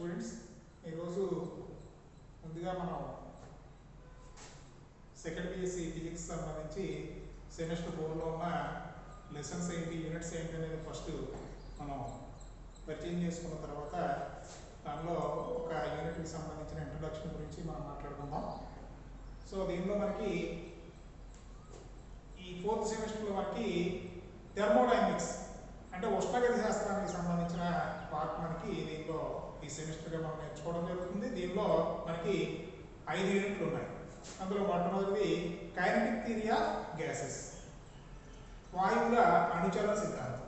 Students ఈరోజు ముందుగా మనం సెకండ్ బిఎస్సి ఫిజిక్స్ సంబంధించి సెమిస్టర్ 4లో ఉన్న లెసన్స్ ఏంటి, యూనిట్స్ ఏంటి అనేది ఫస్ట్ మనం పరిచయం చేసుకున్న తర్వాత దానిలో ఒక యూనిట్కి సంబంధించిన ఇంట్రడక్షన్ గురించి మనం మాట్లాడుకుందాం. సో దీనిలో మనకి ఈ 4th సెమిస్టర్లో మనకి థెర్మోడైనమిక్స్ అంటే ఉష్ణగతి శాస్త్రానికి సంబంధించిన పార్ట్ మనకి దీనిలో ఈ సెమిస్టర్గా మనం నేర్చుకోవడం జరుగుతుంది. దీనిలో మనకి 5 యూనిట్లు ఉన్నాయి. అందులో మొట్టమొదటిది కైనెటిక్ థియరీ ఆఫ్ గ్యాసెస్, వాయువుల అణుచలన సిద్ధాంతం.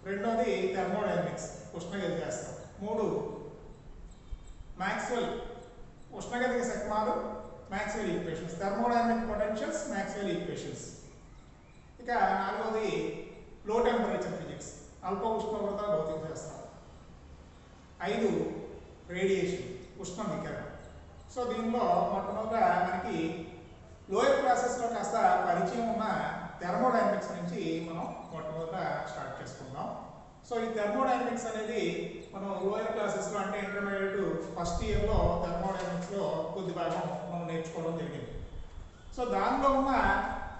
రెండోది థెర్మోడైనమిక్స్, ఉష్ణగతి శాస్త్రం. 3 మ్యాక్స్వెల్ ఉష్ణగతిక శక్మాలు, Maxwell equations, thermodynamic potentials, Maxwell equations. ఇక 4వది లో టెంపరేచర్ ఫిజిక్స్, అల్ప ఉష్ణోగ్రత భౌతిక శాస్త్రం. 5 రేడియేషన్, ఉష్ణ వికిరణం. సో దీనిలో మొట్టమొదట మనకి లోయర్ క్లాసెస్లో కాస్త పరిచయం ఉన్న థెర్మోడైనమిక్స్ నుంచి మనం మొట్టమొదట స్టార్ట్ చేసుకుందాం. సో ఈ థెర్మోడైనమిక్స్ అనేది మనం లోయర్ క్లాసెస్లో అంటే ఇంటర్మీడియట్ ఫస్ట్ ఇయర్లో థెర్మోడైనమిక్స్లో కొద్ది భాగం మనం నేర్చుకోవడం జరిగింది. సో దానిలో ఉన్న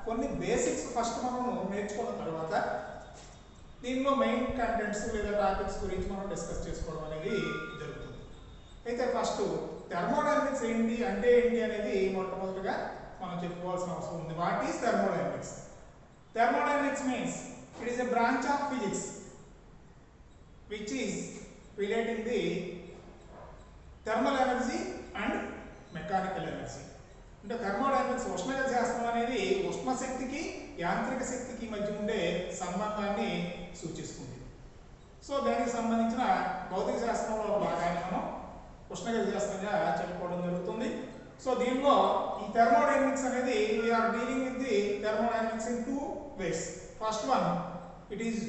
కొన్ని బేసిక్స్ ఫస్ట్ మనం నేర్చుకున్న తర్వాత దీనిలో మెయిన్ కంటెంట్స్ లేదా టాపిక్స్ గురించి మనం డిస్కస్ చేసుకోవడం అనేది జరుగుతుంది. అయితే ఫస్ట్ థెర్మోడైనమిక్స్ ఏంటి అంటే ఏంటి అనేది మొట్టమొదటిగా మనం చెప్పుకోవాల్సిన అవసరం ఉంది. What is thermodynamics? Thermodynamics means it is a branch of physics which is relating the thermal energy and mechanical energy. అంటే థెర్మోడైనమిక్స్ ఉష్ణగతి శాస్త్రం అనేది ఉష్ణశక్తికి యాంత్రిక శక్తికి మధ్య ఉండే సంబంధాన్ని సూచిస్తుంది. సో దానికి సంబంధించిన భౌతిక శాస్త్రంలో భాగాన్ని మనం ఉష్ణగతి శాస్త్రంగా చెప్పుకోవడం జరుగుతుంది. సో దీనిలో ఈ థెర్మోడైనమిక్స్ అనేది we're dealing with the thermodynamics in 2 ways. First one, it is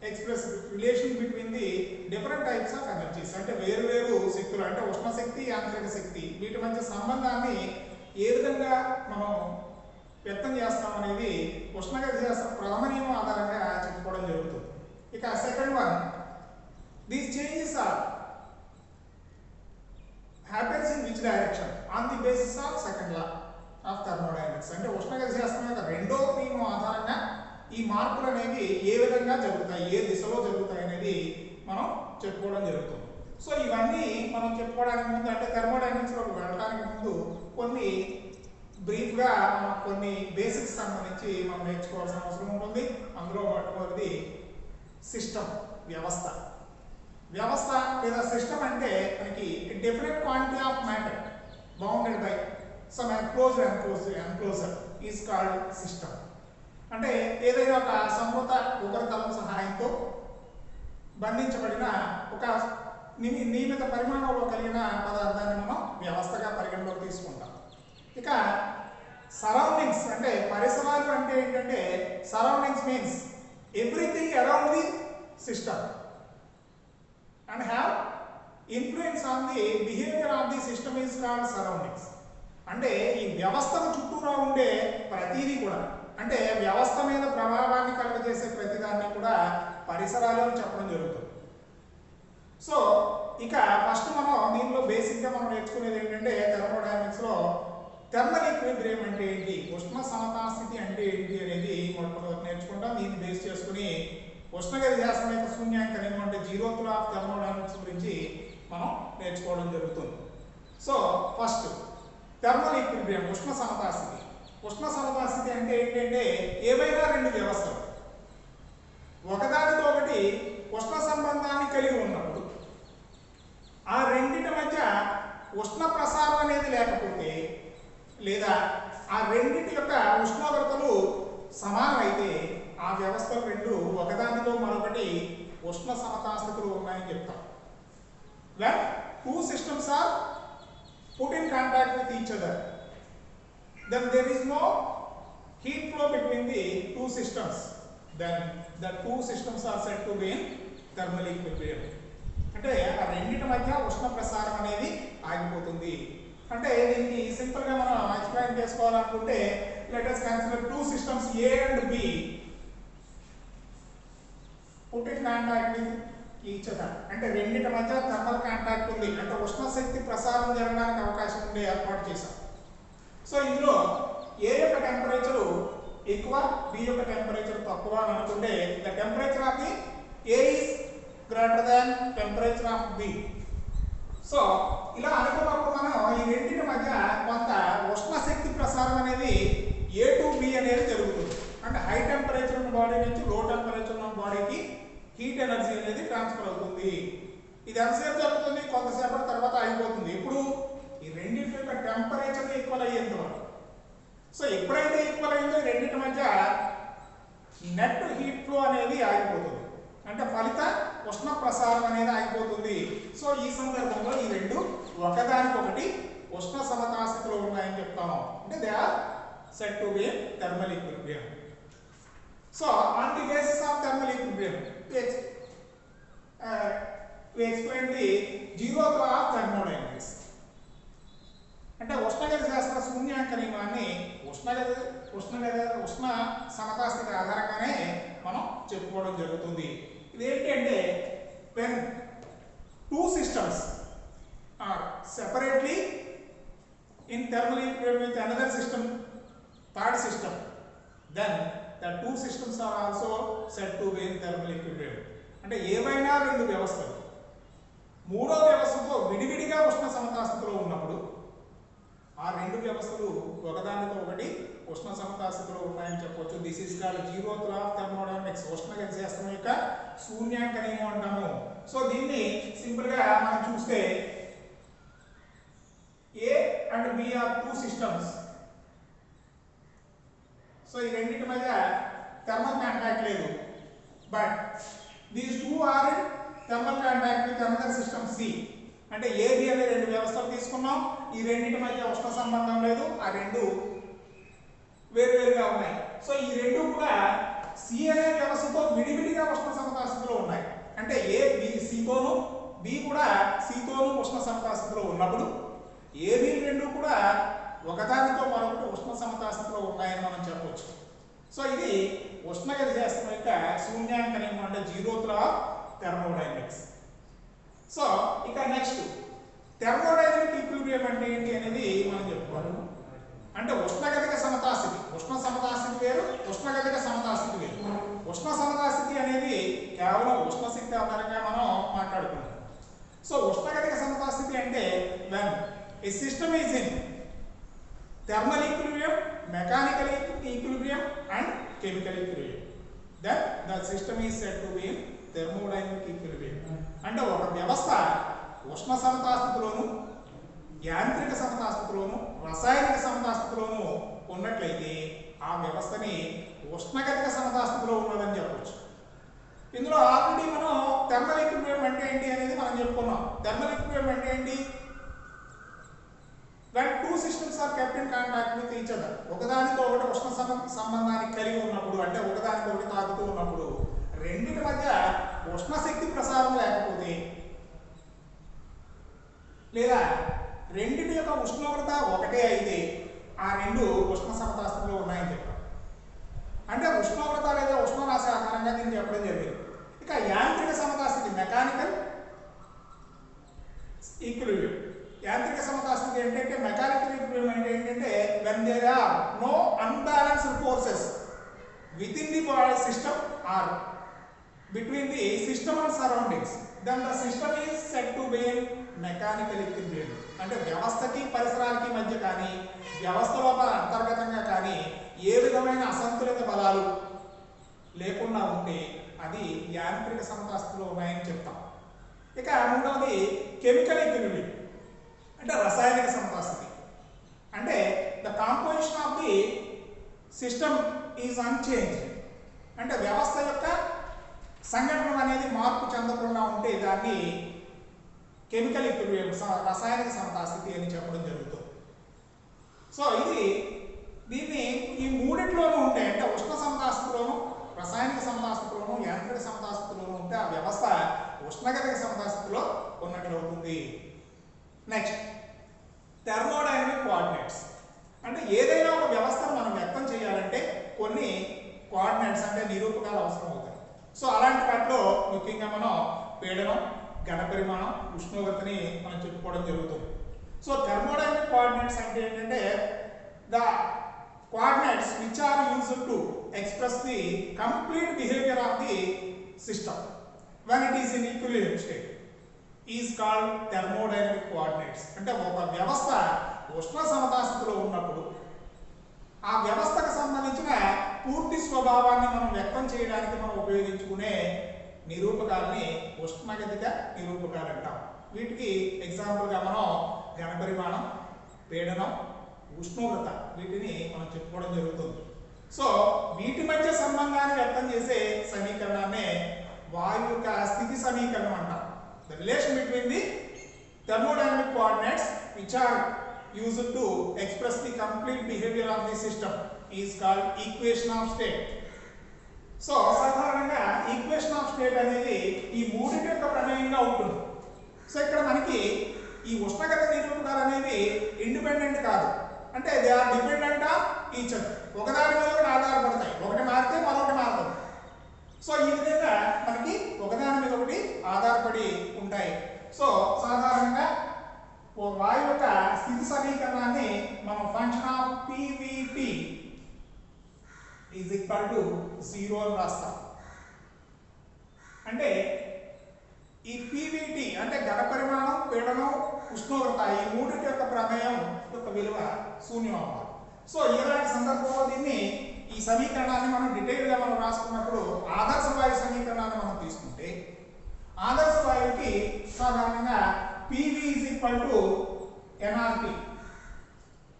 express relation between the different types of energies. అంటే వేరు శక్తులు అంటే ఉష్ణశక్తి, యాంత్రిక శక్తి వీటి మధ్య సంబంధాన్ని ఏ విధంగా మనం వ్యక్తం చేస్తాం అనేది ఉష్ణగతి శాస్త్ర ప్రథమ నియమం ఆధారంగా చెప్పుకోవడం జరుగుతుంది. ఇక second one, these changes are happens in which direction on the basis of second law of thermodynamics. అంటే ఉష్ణగతి శాస్త్రం యొక్క రెండో నియమం ఆధారంగా ఈ మార్పులు అనేవి ఏ విధంగా జరుగుతాయి, ఏ దిశలో జరుగుతాయి అనేది మనం చెప్పుకోవడం జరుగుతుంది. సో ఇవన్నీ మనం చెప్పుకోవడానికి ముందు అంటే థెర్మోడైనమిక్స్లోకి వెళ్ళడానికి ముందు కొన్ని బ్రీఫ్గా కొన్ని బేసిక్స్ సంబంధించి మనం నేర్చుకోవాల్సిన అవసరం ఉంటుంది. అందులో మొట్టమొదటిది సిస్టమ్, వ్యవస్థ. వ్యవస్థ లేదా సిస్టమ్ అంటే మనకి definite quantity of matter bounded by some enclosure is called system. అంటే ఏదైనా ఒక సమృత ఉపరితలం సహాయంతో బంధించబడిన ఒక నియమిత పరిమాణంలో కలిగిన పదార్థాన్ని మనం వ్యవస్థగా పరిగణలోకి తీసుకుంటాం. ఇక సరౌండింగ్స్ అంటే పరిసరాలు అంటే ఏంటంటే surroundings means everything around the system and have influence on the behaviour of the system is called surroundings. అంటే ఈ వ్యవస్థకు చుట్టూరా ఉండే ప్రతిదీ కూడా అంటే వ్యవస్థ మీద ప్రభావాన్ని కలుగజేసే ప్రతిదాన్ని కూడా పరిసరాలు అని చెప్పడం జరుగుతుంది. సో ఇక ఫస్ట్ మనం దీనిలో బేసిక్గా మనం నేర్చుకునేది ఏంటంటే థెర్మోడైనమిక్స్లో థర్మల్ ఈక్విలిబ్రియం అంటే ఏంటి, ఉష్ణ సమతాస్థితి అంటే ఏంటి అనేది మొట్టమొదటి నేర్చుకుంటాం. దీన్ని బేస్ చేసుకుని ఉష్ణగతి శాస్త్రం యొక్క శూన్యాంక నియమం అంటే జీరోత్ లా ఆఫ్ థెర్మోడైనమిక్స్ గురించి మనం నేర్చుకోవడం జరుగుతుంది. సో ఫస్ట్ థర్మల్ ఈక్విలిబ్రియం, ఉష్ణ సమతాస్థితి. ఉష్ణ సమతాస్థితి అంటే ఏంటంటే ఏవైనా 2 వ్యవస్థలు ఒకదానితో ఒకటి ఉష్ణ సంబంధాన్ని కలిగి ఉన్నప్పుడు ఆ రెండింటి మధ్య ఉష్ణ ప్రసారం అనేది లేకపోతే లేదా ఆ రెండింటి యొక్క ఉష్ణోగ్రతలు సమానమైతే ఆ వ్యవస్థలు 2 ఒకదానితో మరొకటి ఉష్ణ సమతాస్థితిలో ఉన్నాయని చెప్తాం. When 2 systems are put in contact with each other, then there is no heat flow between the 2 systems. Then the 2 systems are said to be in thermal equilibrium. అంటే ఆ రెండింటి మధ్య ఉష్ణ ప్రసారం అనేది ఆగిపోతుంది. అంటే దీన్ని సింపుల్గా మనం ఎక్స్ప్లెయిన్ చేసుకోవాలనుకుంటే let us consider 2 systems A and B put in contact with each other అంటే రెండింటి మధ్య థర్మల్ కాంటాక్ట్ ఉంది, అంటే ఉష్ణ శక్తి ప్రసారం జరగడానికి అవకాశం ఉండే ఏర్పాటు చేశాం. సో ఇందులో ఏ యొక్క టెంపరేచర్ ఎక్కువ, బి యొక్క టెంపరేచర్ తక్కువ అని అనుకుంటే the temperature of the A is greater than temperature of B. So ఇలా అనుకున్నప్పుడు మనం ఈ రెండింటి మధ్య కొంత ఉష్ణ శక్తి ప్రసారం అనేది ఏ టు బి అనేది జరుగుతుంది. అంటే హై టెంపరేచర్ ఉన్న బాడీ నుంచి లో టెంపరేచర్ ఉన్న బాడీకి హీట్ ఎనర్జీ అనేది ట్రాన్స్ఫర్ అవుతుంది. ఇది ఎంతసేపు జరుగుతుంది? కొంతసేపటి తర్వాత అయిపోతుంది. ఇప్పుడు ఈ రెండింటి యొక్క టెంపరేచర్ ఈక్వల్ అయ్యేంత వరకు. సో ఎప్పుడైతే ఈక్వల్ అయిందో ఈ రెండింటి మధ్య నెట్ హీట్ ఫ్లో అనేది ఆగిపోతుంది, అంటే ఫలిత ఉష్ణ ప్రసారం అనేది ఆగిపోతుంది. సో ఈ సందర్భంలో ఈ రెండు ఒకదానికొకటి ఉష్ణ సమతాస్థితిలో ఉన్నాయని చెప్తాము. అంటే they are said to be thermal equilibrium. So on the basis of thermal equilibrium we explain the zeroth law of thermodynamics. అంటే ఉష్ణగతి శాస్త్ర శూన్యాంక నియమాన్ని ఉష్ణ సమతాస్థితి ఆధారంగానే మనం చెప్పుకోవడం జరుగుతుంది. ఇదేంటి అంటే when two systems are separately in thermal equilibrium with another system, third system, then the two systems are also said to be in thermal equilibrium. అంటే ఏవైనా రెండు వ్యవస్థలు మూడో వ్యవస్థతో విడివిడిగా ఉష్ణ సమతాస్థితిలో ఉన్నప్పుడు ఆ రెండు వ్యవస్థలు ఒకదానితో ఒకటి ఉష్ణ సమతాస్థితిలో ఉన్నాయని చెప్పవచ్చు. This is called zeroth law of thermodynamics, ఉష్ణగతి శాస్త్రం యొక్క శూన్యాంక నియమం అంటాము. సో దీన్ని సింపుల్ గా మనం చూస్తే A and B are two systems. So ఈ రెండింటి మధ్య థర్మల్ కాంటాక్ట్ లేదు, but these two are in thermal contact with another system C. అంటే ఏబి అనే రెండు వ్యవస్థలు తీసుకున్నాం, ఈ రెండింటి మధ్య ఉష్ణ సంబంధం లేదు, ఆ రెండు వేరువేరుగా ఉన్నాయి. సో ఈ రెండు కూడా సి అనే వ్యవస్థతో విడివిడిగా ఉష్ణ సమతాస్థితిలో ఉన్నాయి. అంటే ఏ బి సితోను, బి కూడా సితోను ఉష్ణ సమతాస్థితిలో ఉన్నప్పుడు ఏబి రెండు కూడా ఒకదానితో మరొకటి ఉష్ణ సమతాస్థితిలో ఉన్నాయని మనం చెప్పవచ్చు. సో ఇది ఉష్ణగతి శాస్త్రం యొక్క శూన్యాంక నియమం, అంటే zeroth law of thermodynamics. So ఇక నెక్స్ట్ థర్మోడైనమిక్ ఈక్విలిబ్రియం అంటే ఏంటి అనేది మనం చెప్పుకోవాలి. అంటే ఉష్ణగతిక సమతాస్థితి, ఉష్ణ సమతాస్థితి వేరు, ఉష్ణగతిక సమతాస్థితి వేరు. ఉష్ణ సమతాస్థితి అనేది కేవలం ఉష్ణ శక్తి ఆధారంగా మనం మాట్లాడుకున్నాం. సో ఉష్ణగతిక సమతాస్థితి అంటే when a system is in thermal equilibrium, mechanical equilibrium and chemical equilibrium, then the system is said to be in thermodynamic equilibrium. అంటే ఒక వ్యవస్థ ఉష్ణ సమతాస్థితిలోను, యాంత్రిక సమతాస్థితిలోను, రసాయనిక సమతాస్థితిలోను ఉన్నట్లయితే ఆ వ్యవస్థని ఉష్ణగతిక సమతాస్థితిలో ఉన్నదని చెప్పవచ్చు. ఇందులో ఆల్రెడీ మనం థర్మల్ ఈక్విలిబ్రియం అంటే ఏంటి అనేది మనం చెప్పుకున్నాం. థర్మల్ ఈక్విలిబ్రియం అంటే ఏంటి? when two systems are kept in contact with each other, ఒకదానితో ఒకటి ఉష్ణ సంబంధాన్ని కలిగి ఉన్నప్పుడు, అంటే ఒకదానితో ఒకటి తాకుతూ ఉన్నప్పుడు రెండింటి మధ్య ఉష్ణ శక్తి ప్రసారం లేకపోతే, లేదా రెండింటి యొక్క ఉష్ణోగ్రత ఒకటే అయితే ఆ రెండు ఉష్ణ సమతాస్థితిలో ఉన్నాయని చెప్పారు. అంటే ఉష్ణోగ్రత లేదా ఉష్ణరాశి ఆధారంగా దీన్ని చెప్పడం జరిగింది. ఇక యాంత్రిక సమతాస్థితి, మెకానికల్ ఈక్విలిబ్రియం. యాంత్రిక సమతాస్థితి ఏంటంటే, మెకానికల్ ఈక్విలిబ్రియం అంటే ఏంటంటే when there are no unbalanced forces within the body system or between the system and surroundings, then the system is said to be in mechanical equilibrium. అంటే వ్యవస్థకి పరిసరాలకి మధ్య కానీ వ్యవస్థ లోపల అంతర్గతంగా కానీ ఏ విధమైన అసంతులిత బలాలు లేకుండా ఉంటే అది యాంత్రిక సమతాస్థితిలో ఉన్నాయని చెప్తాం. ఇక మూడవది కెమికల్ ఈక్విలిబ్రియం, అంటే రసాయనిక సమతాస్థితి. అంటే the composition of the system is unchanged, అంటే వ్యవస్థ యొక్క సంఘటన అనేది మార్పు చెందకుండా ఉంటే దాన్ని కెమికల్ ఈక్విలిబ్రియం, రసాయనిక సమతాస్థితి అని చెప్పడం జరుగుతుంది. సో దీన్ని ఈ మూడిట్లోనూ ఉంటాయి, అంటే ఉష్ణ సమతాస్థితిలోను, రసాయనిక సమతాస్థితిలోను, యాంత్రిక సమతాస్థితిలోను ఉంటే ఆ వ్యవస్థ ఉష్ణగతిక సమతాస్థితిలో ఉన్నట్లు అవుతుంది. Next thermodynamic coordinates. అంటే ఏదైనా ఒక వ్యవస్థను మనం వ్యక్తం చేయాలంటే కొన్ని కోఆర్డినేట్స్ అంటే నిరూపకాలు అవసరం అవుతాయి. సో అలాంటి వాటిలో ముఖ్యంగా మనం పీడనం, ఘన పరిమాణం, ఉష్ణోగ్రతని మనం చెప్పుకోవడం జరుగుతుంది. సో థర్మోడైనమిక్ కోఆర్డినేట్స్ అంటే ఏంటంటే the coordinates which are used to express the complete behavior of the system when it is in equilibrium state is called thermodynamic coordinates. అంటే ఒక వ్యవస్థ ఉష్ణ సమతాస్థితిలో ఉన్నప్పుడు ఆ వ్యవస్థకు సంబంధించిన పూర్తి స్వభావాన్ని మనం వ్యక్తం చేయడానికి మనం ఉపయోగించుకునే నిరూపకాలని ఉష్ణగతిక నిరూపకాలు అంటాం. వీటికి ఎగ్జాంపుల్గా మనం ఘన పరిమాణం, పీడనం, ఉష్ణోగ్రత వీటిని మనం చెప్పుకోవడం జరుగుతుంది. సో వీటి మధ్య సంబంధాన్ని వ్యక్తం చేసే సమీకరణాన్ని వాయు యొక్క స్థితి సమీకరణం అంటాం. The relation between the thermodynamic coordinates which are used to express the complete behaviour of the system is called equation of state. So సాధారణంగా ఈక్వేషన్ ఆఫ్ స్టేట్ అనేది ఈ మూడింటి యొక్క ప్రమేయంగా ఉంటుంది. సో ఇక్కడ మనకి ఈ ఉష్ణగత నిరూపకాలు అనేవి ఇండిపెండెంట్ కాదు, అంటే they are dependent on each other. ఒకదాని మీద ఒకటి ఆధారపడతాయి, ఒకటి మారితే మరొకటి మారుతుంది. సో ఈ విధంగా మనకి ఒకదాని మీద ఒకటి ఆధారపడి ఉంటాయి. సో సాధారణంగా వాయువు యొక్క స్థితి సమీకరణాన్ని మనం function of PVT is equal to 0 అని రాస్తాం. అంటే ఈ PVT అంటే ఘన పరిమాణం, పీడనం, ఉష్ణోగ్రత ఈ మూడింటి యొక్క ప్రమేయం యొక్క విలువ శూన్యం అవ్వాలి. సో ఇలాంటి సందర్భంలో దీన్ని ఈ సమీకరణాన్ని మనం డీటెయిల్గా మనం రాసుకున్నప్పుడు ఆదర్శ వాయు సమీకరణాన్ని మనం తీసుకుంటే ఆదర్శ వాయువుకి సాధారణంగా PV is equal to nRT.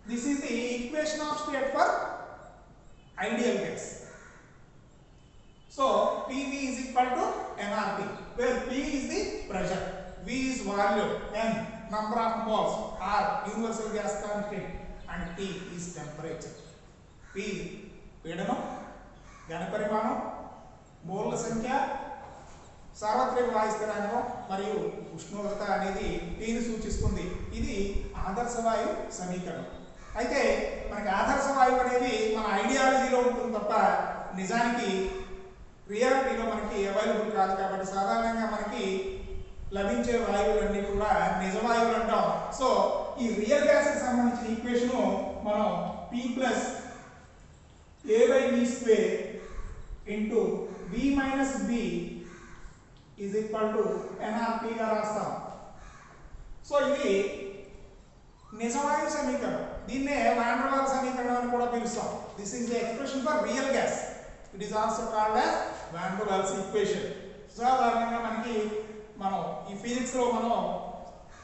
This is the equation of state for ideal gas. So PV is equal to nRT, where P is the pressure, V is volume, N number of moles, R universal gas constant, and T is temperature. P పీడనం, ఘన పరిమాణం, మోల్ల సంఖ్య, సార్వత్రిక వాయు స్థిరాంకం మరియు ఉష్ణోగ్రత అనేది Tని సూచిస్తుంది. ఇది ఆదర్శ వాయు సమీకరణం. అయితే మనకి ఆదర్శ వాయువు అనేది మన ఐడియాలజీలో ఉంటుంది తప్ప నిజానికి రియాలిటీలో మనకి అవైలబుల్ కాదు. కాబట్టి సాధారణంగా మనకి లభించే వాయువులన్నీ కూడా నిజ వాయువులు అంటాం. సో ఈ రియల్ గ్యాస్కి సంబంధించిన ఈక్వేషన్ మనం P plus A/V² into V minus B is equal to nRT గా రాస్తాం. సో ఇది నిజవాయు సమీకరణం. దీన్నే వాన్ డెర్ వాల్ సమీకరణం అని కూడా పిలుస్తాం. This is the expression for real gas. It is also called as van der Waals equation. సాధారణంగా మనకి మనం ఈ ఫిజిక్స్లో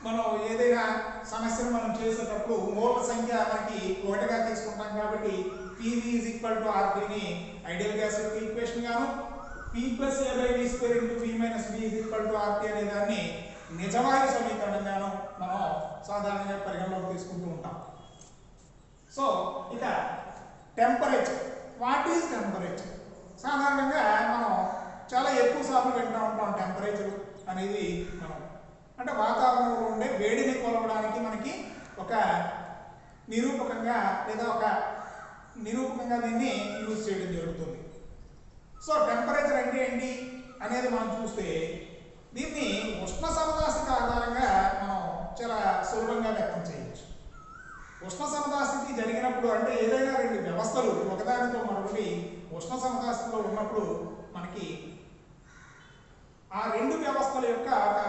మనం ఏదైనా సమస్యను మనం చేసేటప్పుడు మోల్ల సంఖ్య మనకి ఒకటిగా తీసుకుంటాం. కాబట్టి PV is equal to RT ని ఐడియల్ గ్యాస్ యొక్క ఈక్వేషన్ గాను, P plus A/V² into V minus B is equal to RT అనే దాన్ని నిజవాయు సమీకరణంగాను మనం సాధారణంగా పరిగణలోకి తీసుకుంటూ ఉంటాం. సో ఇక టెంపరేచర్. What is temperature? సాధారణంగా మనం చాలా ఎక్కువ సార్లు వింటూ ఉంటాం టెంపరేచర్ అనేది. మనం అంటే వాతావరణంలో ఉండే వేడిని కొలవడానికి మనకి ఒక నిరూపకంగా లేదా ఒక నిరూపకంగా దీన్ని యూజ్ చేయడం జరుగుతుంది. సో టెంపరేచర్ అంటే ఏంటి అనేది మనం చూస్తే దీన్ని ఉష్ణ సమతాస్థితి ఆధారంగా మనం చాలా సులభంగా వ్యక్తం చేయవచ్చు. ఉష్ణ సమతాస్థితి జరిగినప్పుడు అంటే ఏదైనా రెండు వ్యవస్థలు ఒకదానితో మరొకటి ఉష్ణ సమతాస్థితిలో ఉన్నప్పుడు మనకి ఆ రెండు వ్యవస్థల యొక్క ఒక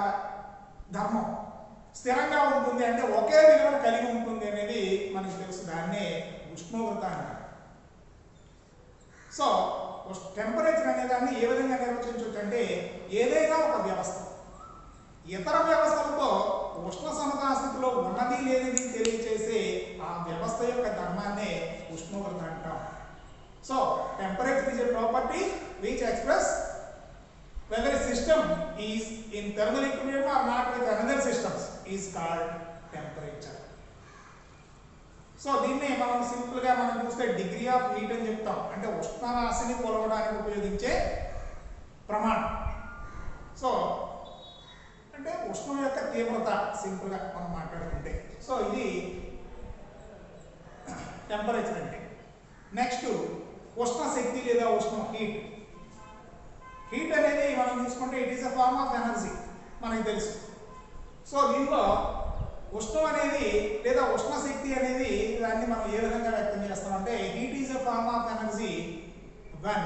ధర్మం స్థిరంగా ఉంటుంది, అంటే ఒకే విలువను కలిగి ఉంటుంది అనేది మనకు తెలుసు. దాన్నే ఉష్ణోగ్రత అంటారు. సో టెంపరేచర్ అనే దాన్ని ఏ విధంగా నిర్వచించవచ్చు అంటే ఏదైనా ఒక వ్యవస్థ ఇతర వ్యవస్థలతో ఉష్ణ సమతాస్థితిలో ఉన్నది లేనిది తెలియచేసే ఆ వ్యవస్థ యొక్క ధర్మాన్నే ఉష్ణోగ్రత అంటాం. So temperature is a property which express whether a system is in thermal equilibrium or not with another systems is called temperature. So దీన్ని మనం సింపుల్ గా మనం చూస్తే డిగ్రీ ఆఫ్ హీట్ అని చెప్తాం. అంటే ఉష్ణ రాశిని కొలవడానికి ఉపయోగించే ప్రమాణం. సో అంటే ఉష్ణం యొక్క తీవ్రత సింపుల్ గా మనం మాట్లాడుకుంటే. సో ఇది టెంపరేచర్ అంటే. నెక్స్ట్ ఉష్ణ శక్తి లేదా ఉష్ణం హీట్. హీట్ అనేది మనం చూసుకుంటే it is a form of energy మనకి తెలుసు. సో దీంట్లో ఉష్ణం అనేది లేదా ఉష్ణ శక్తి అనేది దాన్ని మనం ఏ విధంగా వ్యక్తం చేస్తామంటే heat is a form of energy when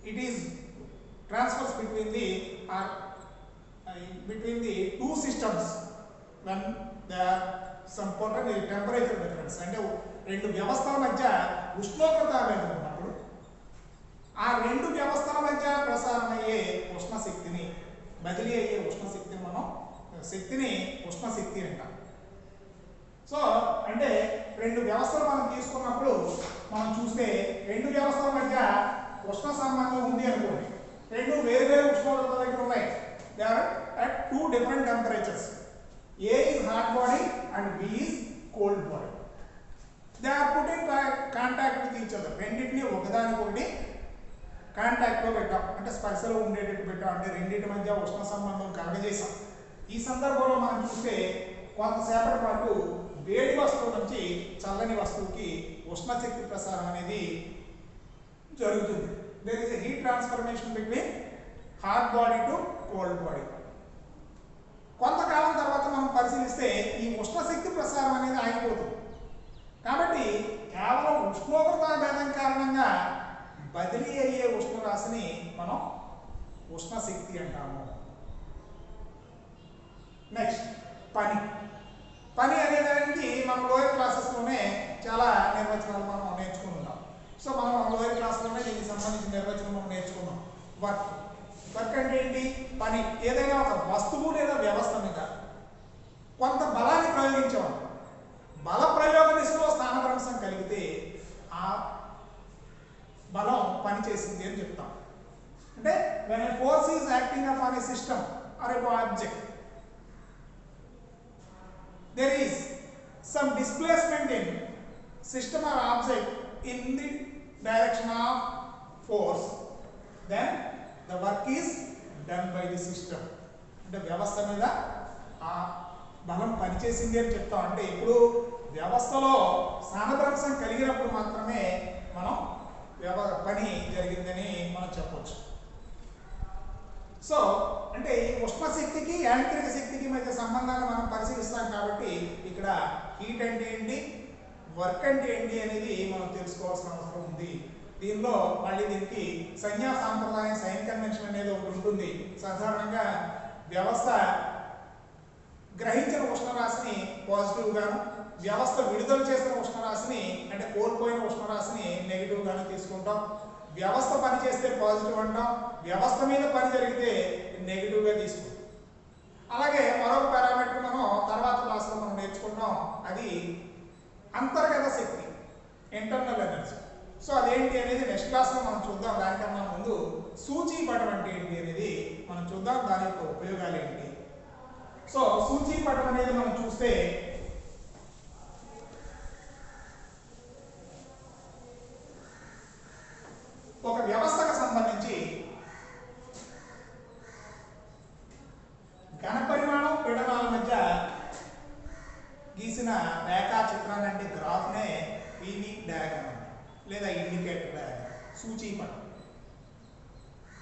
it is transfers between the two systems when there are some potential temperature difference. అంటే రెండు వ్యవస్థల మధ్య ఉష్ణోగ్రత భేదం ఉన్నప్పుడు ఆ రెండు వ్యవస్థల మధ్య ప్రసారమయ్యే ఉష్ణ శక్తిని బదిలీ అయ్యే ఉష్ణ శక్తిని మనం ఉష్ణ శక్తి అంటాం. సో అంటే రెండు వ్యవస్థలు మనం తీసుకున్నప్పుడు మనం చూస్తే రెండు వ్యవస్థల మధ్య ఉష్ణ సంబంధం ఉంది అనుకోండి. రెండు వేరు వేరు ఉష్ణోగ్రతల దగ్గర ఉన్నాయి. They are at two different temperatures. A is hot body and B is cold body. They are put in contact with each other. రెండింటిని ఒకదానికొకటి కాంటాక్ట్ లో పెట్టాం, అంటే స్పర్శలో ఉండేటట్టు పెట్టాం, అంటే రెండింటి మధ్య ఉష్ణ సంబంధం కలగజేసాం. ఈ సందర్భంలో మనం చూస్తే కొంతసేపటి పాటు వేడి వస్తువు నుంచి చల్లని వస్తువుకి ఉష్ణ శక్తి ప్రసారం అనేది జరుగుతుంది. There is a heat transformation between hot body to cold body. కొంతకాలం తర్వాత మనం పరిశీలిస్తే ఈ ఉష్ణ శక్తి ప్రసారం అనేది ఆగిపోతుంది. కాబట్టి కేవలం ఉష్ణోగ్రత భేదం కారణంగా బదిలీ అయ్యే ఉష్ణరాశిని మనం ఉష్ణ శక్తి అంటాము. నెక్స్ట్ పని అనేదానికి మనం లోయర్ క్లాసెస్లోనే చాలా నిర్వచనాలు మనం నేర్చుకుని ఉంటాం. సో మనం లోయర్ క్లాస్లోనే దీనికి సంబంధించిన నిర్వచనం మనం నేర్చుకున్నాం. వర్క్ అంటే ఏంటి? పని. ఏదైనా ఒక వస్తువు లేదా వ్యవస్థ మీద కొంత బలాన్ని ప్రయోగించేవాడు. బల ప్రయోగ దిశలో స్థానభ్రంశం కలిగితే ఆ బలం పనిచేసింది అని చెప్తాం. అంటే when a force is acting upon a system or a object, there is some displacement in system or object in the direction of force, then the work is done by the system. అంటే వ్యవస్థ మీద ఆ బలం పనిచేసింది అని చెప్తాం. అంటే ఇప్పుడు వ్యవస్థలో స్థానభ్రంశం కలిగినప్పుడు మాత్రమే మనం పని జరిగిందని మనం చెప్పవచ్చు. సో అంటే ఉష్ణ శక్తికి యాంత్రిక శక్తికి మధ్య సంబంధాన్ని మనం పరిశీలిస్తాం. కాబట్టి ఇక్కడ హీట్ అంటే ఏంటి, వర్క్ అంటే ఏంటి అనేది మనం తెలుసుకోవాల్సిన అవసరం ఉంది. దీనిలో మళ్ళీ దీనికి సంజ్ఞా సాంప్రదాయం, సైన్ కన్వెన్షన్ అనేది ఒకటి ఉంటుంది. సాధారణంగా వ్యవస్థ గ్రహించిన ఉష్ణరాశిని పాజిటివ్ గాను, వ్యవస్థ విడుదల చేసిన ఉష్ణరాశిని అంటే కోల్పోయిన ఉష్ణరాశిని నెగిటివ్ గాను తీసుకుంటాం. వ్యవస్థ పని చేస్తే పాజిటివ్ అంటాం, వ్యవస్థ మీద పని జరిగితే నెగిటివ్ గా తీసుకుంటాం. అలాగే మరొక పారామీటర్ మనం తర్వాత క్లాస్లో మనం నేర్చుకుంటాం, అది అంతర్గత శక్తి, ఇంటర్నల్ ఎనర్జీ. సో అదేంటి అనేది నెక్స్ట్ క్లాస్లో మనం చూద్దాం. దానికన్నా ముందు సూచీపటం అంటే ఏంటి అనేది మనం చూద్దాం, దాని యొక్క ఉపయోగాలు ఏంటి. సో సూచీపటం అనేది మనం చూస్తే ఒక వ్యవస్థకు సంబంధించి ఘన పరిమాణం, పీడనాల మధ్య గీసిన రేఖా చిత్రాన్ని అంటే గ్రాఫ్నే పీవీ డయాగ్రామ్ లేదా ఇండికేటర్ డయాగ్రామ్, సూచీపటం.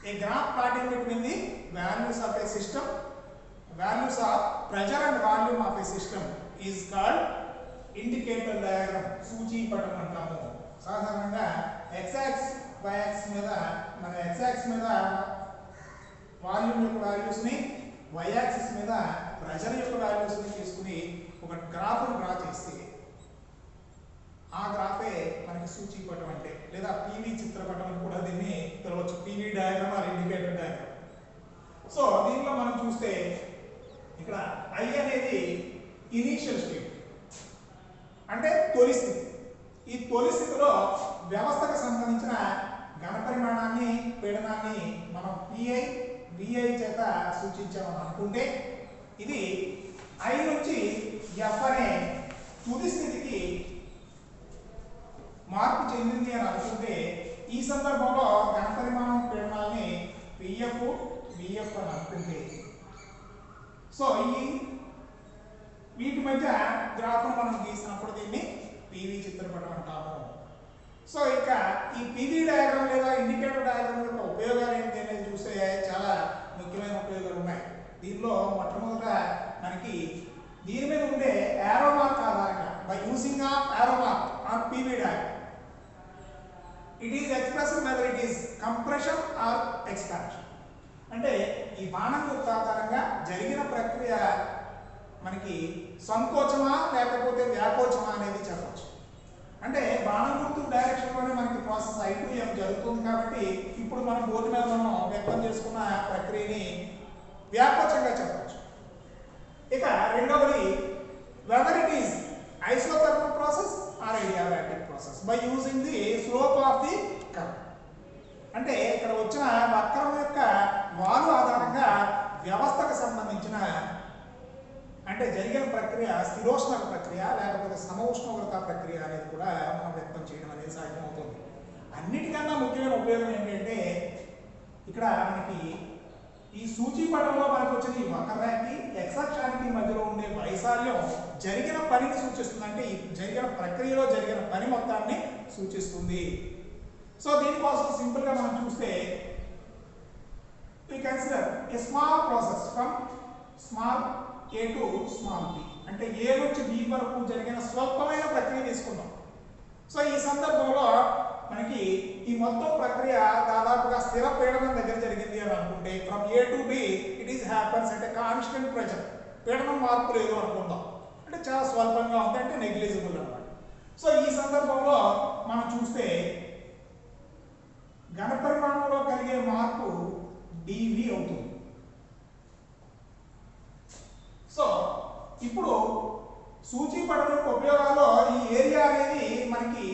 A graph plotting between the values of a system, values of pressure and volume of a system is called indicator diagram, సూచీపటం అంటాము. సాధారణంగా x యాక్సిస్ y యాక్సిస్ మీద మన x యాక్సిస్ మీద volume యొక్క values ని, y axis మీద pressure యొక్క values ని తీసుకుని ఒక గ్రాఫ్ ని డ్రా చేస్తే ఆ గ్రాఫే మనకి సూచీపటం అంటే, లేదా పీవీ చిత్రపటం అని కూడా దీన్ని పిలవచ్చు, PV diagram or indicator diagram. So దీంట్లో మనం చూస్తే ఇక్కడ I అనేది ఇనీషియల్ స్టేట్, అంటే తొలి స్థితి. ఈ తొలి స్థితిలో వ్యవస్థకు సంబంధించిన ఘన పరిమాణాన్ని, పీడనాన్ని మనం PI, VI చేత సూచించామని అనుకుంటే, ఇది I నుంచి F అనే తుది స్థితికి మార్పు చెందింది అని అనుకుంటే, ఈ సందర్భంలో ఘన పరిమాణం, పీడనాన్ని PF, VF అని అనుకుంటే, సో వీటి మధ్య గ్రాఫ్ను మనం గీసినప్పుడు దీన్ని పీవీ చిత్రపటం అంటాము. సో ఇక ఈ పీవీ డయాగ్రామ్ లేదా ఇండికేటర్ డయాగ్రామ్ యొక్క ఉపయోగాలు ఏంటి అనేది చూస్తే చాలా ముఖ్యమైన ఉపయోగాలు ఉన్నాయి. దీనిలో మొట్టమొదట మనకి దీని మీద ఉండే యారో మార్క్ ఆధారంగా by using of arrow mark on PV diagram it is expressed whether it is compression or expansion. అంటే ఈ బాణం గుర్తు ఆధారంగా జరిగిన ప్రక్రియ మనకి సంకోచమా లేకపోతే వ్యాకోచమా అనేది చెప్పచ్చు. అంటే బాణం గుర్తు డైరెక్షన్లోనే మనకి ప్రాసెస్ I to M జరుగుతుంది కాబట్టి ఇప్పుడు మనం బోర్డు మీద మనం వ్యక్తం చేసుకున్న ప్రక్రియని వ్యాకోచంగా చెప్పచ్చు. ఇక రెండవది whether it is isothermal process or adiabatic process by using the slope of the curve. అంటే ఇక్కడ వచ్చిన వక్రం యొక్క వాలు ఆధారంగా వ్యవస్థకు సంబంధించిన అంటే జరిగిన ప్రక్రియ స్థిరోష్ణక ప్రక్రియ లేకపోతే సమోష్ణోగ్రత ప్రక్రియ అనేది కూడా మనం వ్యక్తం చేయడం అనేది సాధ్యమవుతుంది. అన్నిటికన్నా ముఖ్యమైన ఉపయోగం ఏంటంటే ఇక్కడ మనకి ఈ సూచీపటంలో మనకు వచ్చిన ఈ వక్రానికి x అక్షానికి మధ్యలో ఉండే వైశాల్యం జరిగిన పనిని సూచిస్తుంది. అంటే ఈ జరిగిన ప్రక్రియలో జరిగిన పని మొత్తాన్ని సూచిస్తుంది. సో దీనికోసం సింపుల్ గా మనం చూస్తే we consider a small process from small a to small b. అంటే a నుంచి b వరకు జరిగిన స్వల్పమైన ప్రక్రియ తీసుకుందాం. సో ఈ సందర్భంలో మనకి ఈ మొత్తం ప్రక్రియ దాదాపుగా స్థిర పీడనం దగ్గర జరిగింది అని అనుకుంటే from a to b it is happens at a constant pressure. పీడనం మార్పు లేదు అనుకుందాం. అంటే చాలా స్వల్పంగా ఉంది, అంటే నెగ్లిజిబుల్ అన్నమాట. సో ఈ సందర్భంలో మనం చూస్తే ఘన పరిమాణంలో కలిగే మార్పు dV అవుతుంది. సో ఇప్పుడు సూచీపటం యొక్క ఉపయోగాల్లో ఈ ఏరియా అనేది మనకి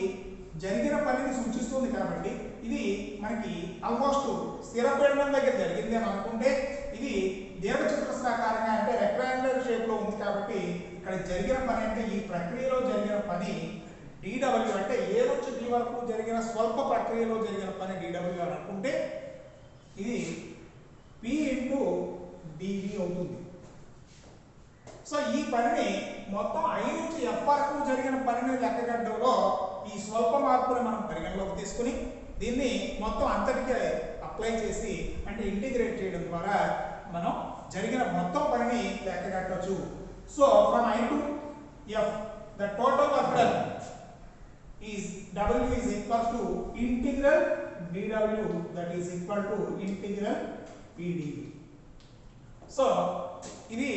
జరిగిన పనిని సూచిస్తుంది కాబట్టి ఇది మనకి ఆల్మోస్ట్ స్థిర పీడనం దగ్గర జరిగింది అని అనుకుంటే ఇది దీర్ఘచతురస్రాకారంగా అంటే రెక్టాంగులర్ షేప్ లో ఉంది కాబట్టి ఇక్కడ జరిగిన పని అంటే ఈ ప్రక్రియలో జరిగిన పని dW అంటే ఏ నుంచి b వరకు జరిగిన స్వల్ప ప్రక్రియలో జరిగిన పని dW అని అనుకుంటే ఇది P into dV అవుతుంది. సో ఈ పనిని మొత్తం I నుంచి F వరకు జరిగిన పనిని లెక్కగట్టడంలో ఈ స్వల్ప మార్పుని మనం పరిగణలోకి తీసుకుని దీన్ని మొత్తం అంతటికి అప్లై చేసి అంటే ఇంటిగ్రేట్ చేయడం ద్వారా మనం జరిగిన మొత్తం పనిని లెక్కగట్టవచ్చు. So from I to F the total work done is W is equal to integral dW that is equal to integral PdV. So ఇది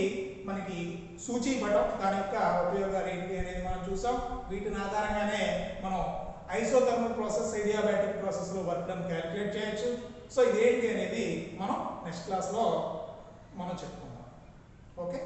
మనకి సూచీపటం దాని యొక్క ఉపయోగాలు ఏంటి అనేది మనం చూసాం. వీటిని ఆధారంగానే మనం ఐసోథర్మల్ ప్రాసెస్ అడియాబాటిక్ ప్రాసెస్ లో వర్క్ డన్ క్యాలిక్యులేట్ చేయొచ్చు. సో ఇదేంటి అనేది మనం నెక్స్ట్ క్లాస్ లో మనం చెప్పుకుందాం. ఓకే.